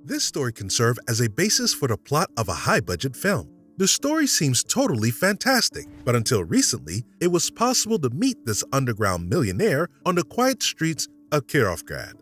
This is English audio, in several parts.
This story can serve as a basis for the plot of a high-budget film. The story seems totally fantastic, but until recently, it was possible to meet this underground millionaire on the quiet streets of Kirovgrad.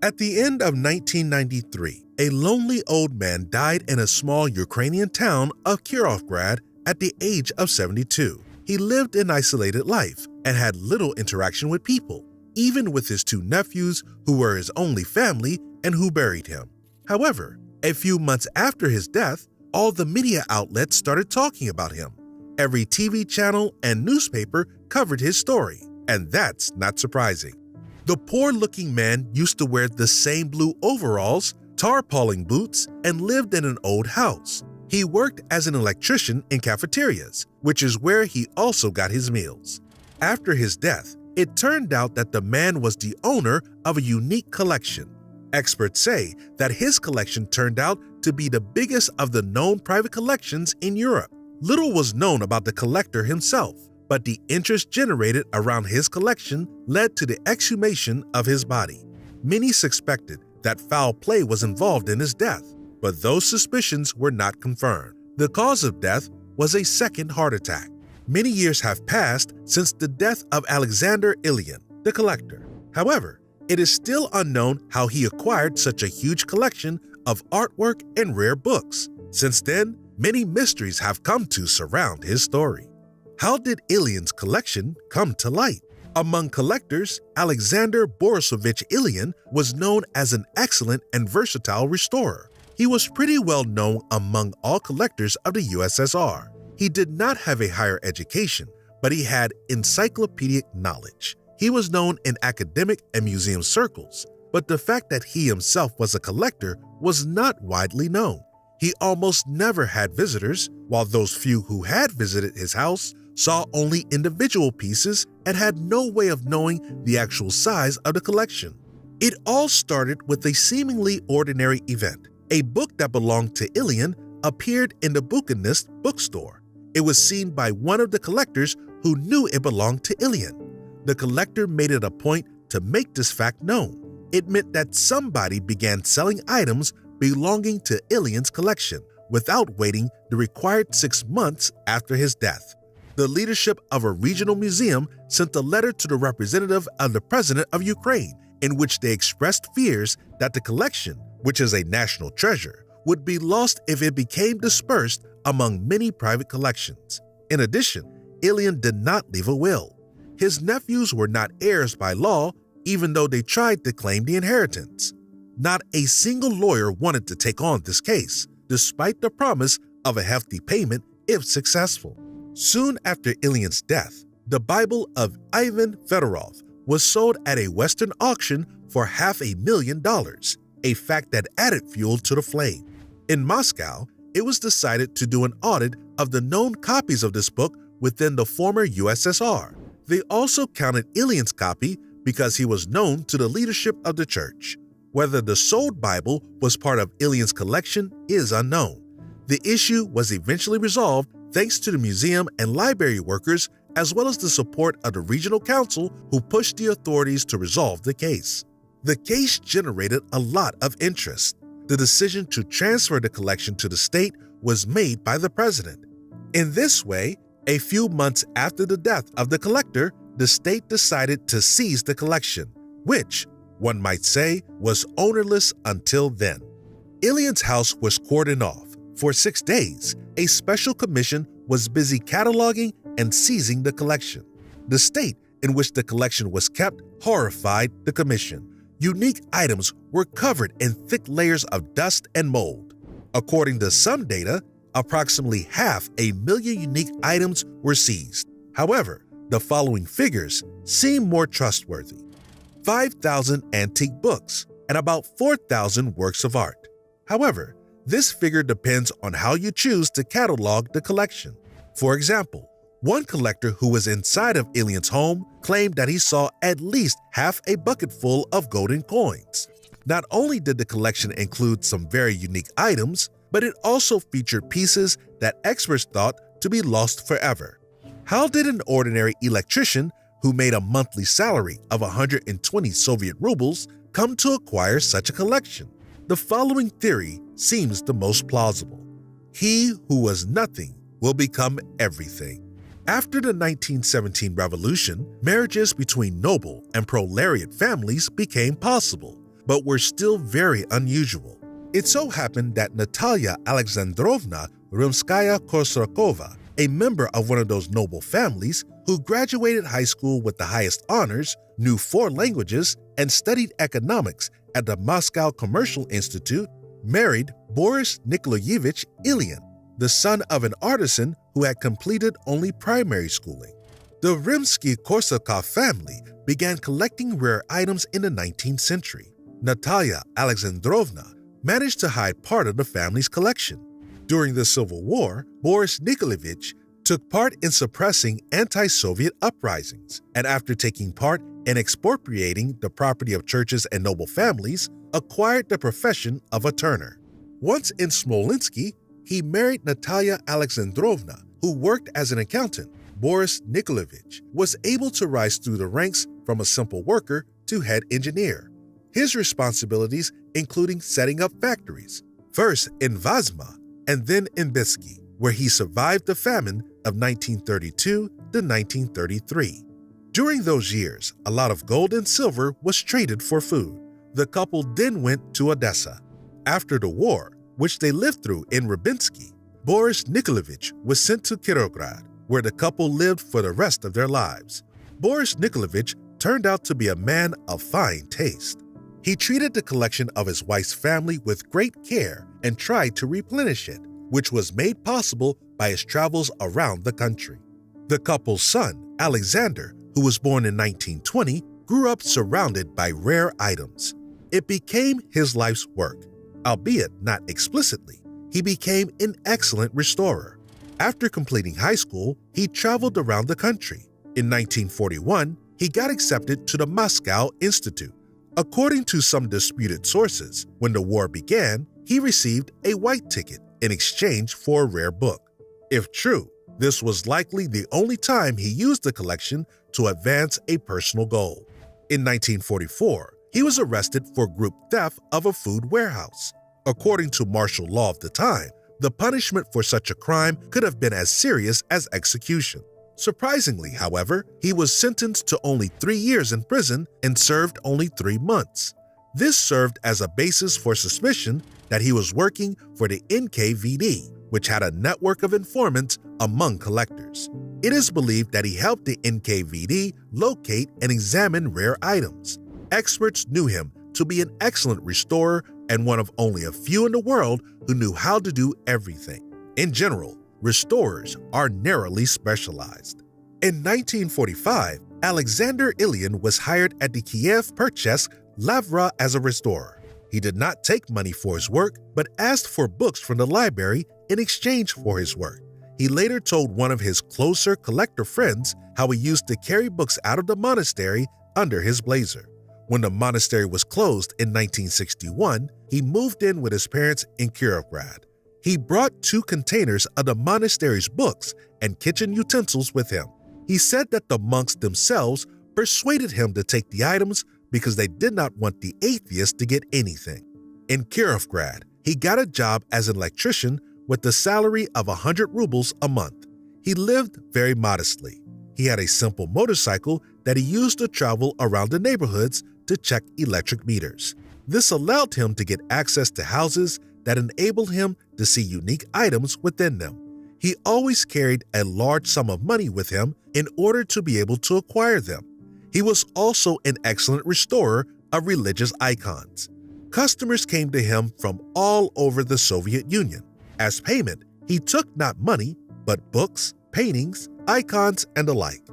At the end of 1993, a lonely old man died in a small Ukrainian town of Kirovgrad at the age of 72. He lived an isolated life and had little interaction with people, even with his two nephews who were his only family and who buried him. However, a few months after his death, all the media outlets started talking about him. Every TV channel and newspaper covered his story, and that's not surprising. The poor-looking man used to wear the same blue overalls, tarpaulin boots, and lived in an old house. He worked as an electrician in cafeterias, which is where he also got his meals. After his death, it turned out that the man was the owner of a unique collection. Experts say that his collection turned out to be the biggest of the known private collections in Europe. Little was known about the collector himself, but the interest generated around his collection led to the exhumation of his body. Many suspected that foul play was involved in his death, but those suspicions were not confirmed. The cause of death was a second heart attack. Many years have passed since the death of Alexander Ilian, the collector. However, it is still unknown how he acquired such a huge collection of artwork and rare books. Since then, many mysteries have come to surround his story. How did Ilian's collection come to light? Among collectors, Alexander Borisovich Ilian was known as an excellent and versatile restorer. He was pretty well known among all collectors of the USSR. He did not have a higher education, but he had encyclopedic knowledge. He was known in academic and museum circles, but the fact that he himself was a collector was not widely known. He almost never had visitors, while those few who had visited his house saw only individual pieces and had no way of knowing the actual size of the collection. It all started with a seemingly ordinary event. A book that belonged to Ilian appeared in the Bucharest bookstore. It was seen by one of the collectors who knew it belonged to Ilian. The collector made it a point to make this fact known. It meant that somebody began selling items belonging to Ilian's collection without waiting the required 6 months after his death. The leadership of a regional museum sent a letter to the representative of the president of Ukraine in which they expressed fears that the collection, which is a national treasure, would be lost if it became dispersed among many private collections. In addition, Ilian did not leave a will. His nephews were not heirs by law, even though they tried to claim the inheritance. Not a single lawyer wanted to take on this case, despite the promise of a hefty payment if successful. Soon after Ilian's death, the Bible of Ivan Fedorov was sold at a Western auction for $500,000, a fact that added fuel to the flame. In Moscow, it was decided to do an audit of the known copies of this book within the former USSR. They also counted Ilian's copy because he was known to the leadership of the church. Whether the sold Bible was part of Ilian's collection is unknown. The issue was eventually resolved thanks to the museum and library workers as well as the support of the regional council who pushed the authorities to resolve the case. The case generated a lot of interest. The decision to transfer the collection to the state was made by the president. In this way, a few months after the death of the collector, the state decided to seize the collection, which, one might say, was ownerless until then. Ilian's house was cordoned off. For 6 days, a special commission was busy cataloging and seizing the collection. The state in which the collection was kept horrified the commission. Unique items were covered in thick layers of dust and mold. According to some data, approximately 500,000 unique items were seized. However, the following figures seem more trustworthy: 5,000 antique books and about 4,000 works of art. However, this figure depends on how you choose to catalog the collection. For example, one collector who was inside of Ilian's home claimed that he saw at least half a bucket full of golden coins. Not only did the collection include some very unique items, but it also featured pieces that experts thought to be lost forever. How did an ordinary electrician who made a monthly salary of 120 Soviet rubles come to acquire such a collection? The following theory seems the most plausible. He who was nothing will become everything. After the 1917 revolution, marriages between noble and proletariat families became possible, but were still very unusual. It so happened that Natalia Alexandrovna Rimskaya-Korsakova, a member of one of those noble families who graduated high school with the highest honors, knew 4 languages, and studied economics at the Moscow Commercial Institute, married Boris Nikolaevich Ilyin, the son of an artisan who had completed only primary schooling. The Rimsky-Korsakov family began collecting rare items in the 19th century. Natalia Alexandrovna managed to hide part of the family's collection. During the Civil War, Boris Nikolaevich took part in suppressing anti-Soviet uprisings, and after taking part in expropriating the property of churches and noble families, acquired the profession of a turner. Once in Smolensk, he married Natalia Alexandrovna, who worked as an accountant. Boris Nikolaevich was able to rise through the ranks from a simple worker to head engineer. His responsibilities including setting up factories, first in Vazma and then in Bisky, where he survived the famine of 1932 to 1933. During those years, a lot of gold and silver was traded for food. The couple then went to Odessa. After the war, which they lived through in Rabinsky, Boris Nikolaevich was sent to Kirograd, where the couple lived for the rest of their lives. Boris Nikolaevich turned out to be a man of fine taste. He treated the collection of his wife's family with great care and tried to replenish it, which was made possible by his travels around the country. The couple's son, Alexander, who was born in 1920, grew up surrounded by rare items. It became his life's work. Albeit not explicitly, he became an excellent restorer. After completing high school, he traveled around the country. In 1941, he got accepted to the Moscow Institute. According to some disputed sources, when the war began, he received a white ticket in exchange for a rare book. If true, this was likely the only time he used the collection to advance a personal goal. In 1944, he was arrested for group theft of a food warehouse. According to martial law of the time, the punishment for such a crime could have been as serious as execution. Surprisingly, however, he was sentenced to only 3 years in prison and served only 3 months. This served as a basis for suspicion that he was working for the NKVD, which had a network of informants among collectors. It is believed that he helped the NKVD locate and examine rare items. Experts knew him to be an excellent restorer and one of only a few in the world who knew how to do everything. In general, restorers are narrowly specialized. In 1945, Alexander Ilyin was hired at the Kiev Perchesk Lavra as a restorer. He did not take money for his work, but asked for books from the library in exchange for his work. He later told one of his closer collector friends how he used to carry books out of the monastery under his blazer. When the monastery was closed in 1961, he moved in with his parents in Kirovgrad. He brought 2 containers of the monastery's books and kitchen utensils with him. He said that the monks themselves persuaded him to take the items because they did not want the atheists to get anything. In Kirovgrad, he got a job as an electrician with the salary of 100 rubles a month. He lived very modestly. He had a simple motorcycle that he used to travel around the neighborhoods to check electric meters. This allowed him to get access to houses that enabled him to see unique items within them. He always carried a large sum of money with him in order to be able to acquire them. He was also an excellent restorer of religious icons. Customers came to him from all over the Soviet Union. As payment, he took not money, but books, paintings, icons, and the like.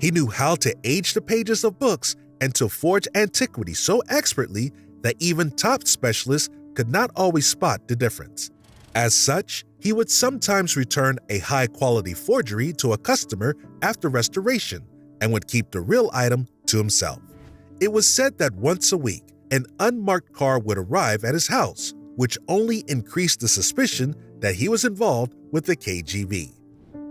He knew how to age the pages of books and to forge antiquity so expertly that even top specialists could not always spot the difference. As such, he would sometimes return a high-quality forgery to a customer after restoration and would keep the real item to himself. It was said that once a week, an unmarked car would arrive at his house, which only increased the suspicion that he was involved with the KGB.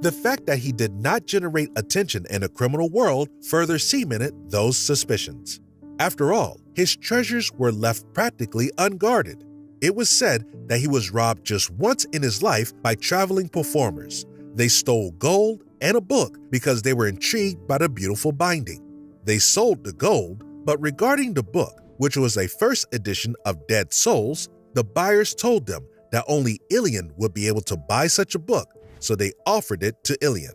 The fact that he did not generate attention in the criminal world further cemented those suspicions. After all, his treasures were left practically unguarded. It was said that he was robbed just once in his life by traveling performers. They stole gold and a book because they were intrigued by the beautiful binding. They sold the gold, but regarding the book, which was a first edition of Dead Souls, the buyers told them that only Ilian would be able to buy such a book, so they offered it to Ilian.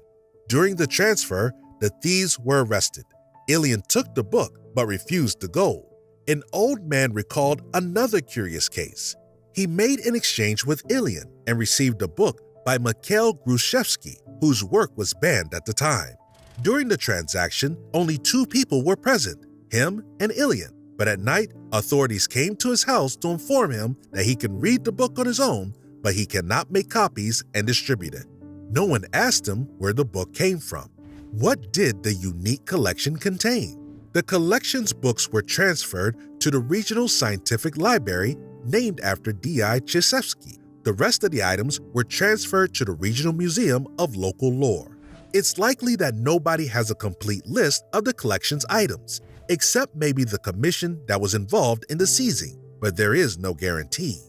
During the transfer, the thieves were arrested. Ilian took the book but refused the gold. An old man recalled another curious case. He made an exchange with Ilian and received a book by Mikhail Grushevsky, whose work was banned at the time. During the transaction, only 2 people were present, him and Ilian. But at night, authorities came to his house to inform him that he can read the book on his own, but he cannot make copies and distribute it. No one asked him where the book came from. What did the unique collection contain? The collection's books were transferred to the Regional Scientific Library named after D.I. Chizevsky. The rest of the items were transferred to the Regional Museum of Local Lore. It's likely that nobody has a complete list of the collection's items, except maybe the commission that was involved in the seizing, but there is no guarantee.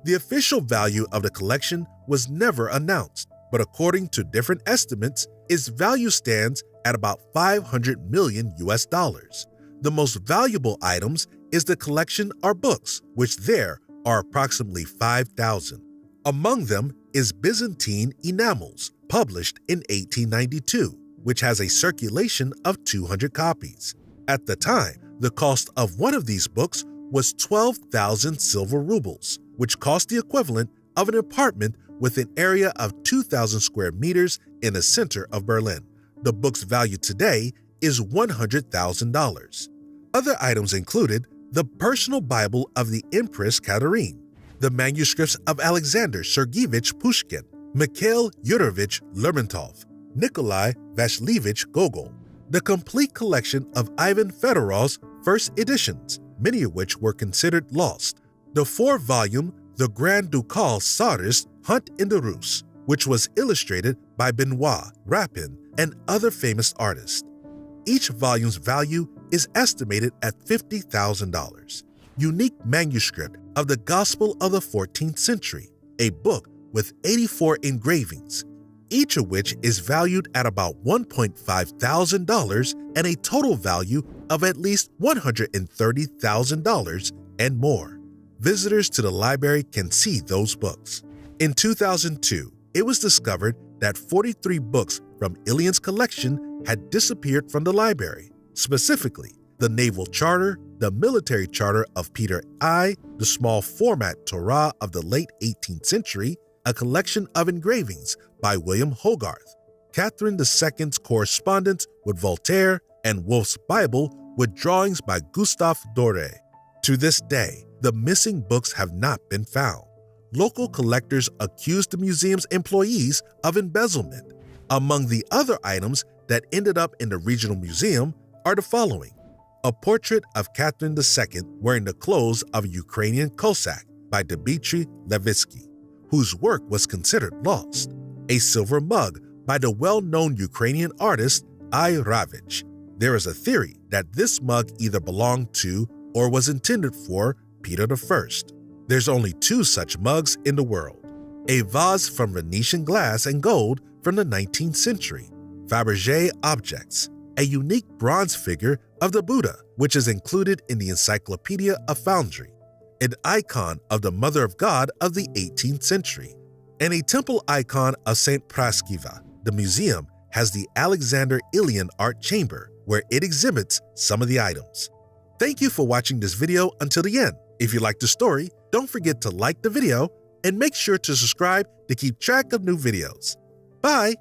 The official value of the collection was never announced, but according to different estimates, its value stands at about $500 million. The most valuable items is the collection are books, which there are approximately 5,000. Among them is Byzantine enamels, published in 1892, which has a circulation of 200 copies. At the time, the cost of one of these books was 12,000 silver rubles, which cost the equivalent of an apartment with an area of 2,000 square meters in the center of Berlin. The book's value today is $100,000. Other items included the personal Bible of the Empress Catherine, the manuscripts of Alexander Sergeyevich Pushkin, Mikhail Yurovich Lermontov, Nikolai Vasilievich Gogol, the complete collection of Ivan Fedorov's first editions, many of which were considered lost, the 4-volume The Grand Ducal Tsarist Hunt in the Rus, which was illustrated by Benoit Rapin and other famous artists. Each volume's value is estimated at $50,000. Unique manuscript of the Gospel of the 14th century, a book with 84 engravings, each of which is valued at about $1.5 thousand and a total value of at least $130,000 and more. Visitors to the library can see those books. In 2002, it was discovered that 43 books from Ilian's collection had disappeared from the library, specifically the Naval Charter, the Military Charter of Peter I, the small format Torah of the late 18th century, a collection of engravings by William Hogarth, Catherine II's correspondence with Voltaire, and Wolfe's Bible with drawings by Gustave Doré. To this day, the missing books have not been found. Local collectors accused the museum's employees of embezzlement. Among the other items that ended up in the regional museum are the following: a portrait of Catherine II wearing the clothes of a Ukrainian Cossack by Dmitry Levitsky, whose work was considered lost, a silver mug by the well-known Ukrainian artist I. Ravich. There is a theory that this mug either belonged to or was intended for Peter I. There's only 2 such mugs in the world: a vase from Venetian glass and gold from the 19th century, Fabergé objects, a unique bronze figure of the Buddha, which is included in the Encyclopedia of Foundry, an icon of the Mother of God of the 18th century, and a temple icon of St. Praskiva. The museum has the Alexander Ilian Art Chamber, where it exhibits some of the items. Thank you for watching this video until the end. If you liked the story, don't forget to like the video and make sure to subscribe to keep track of new videos. Bye!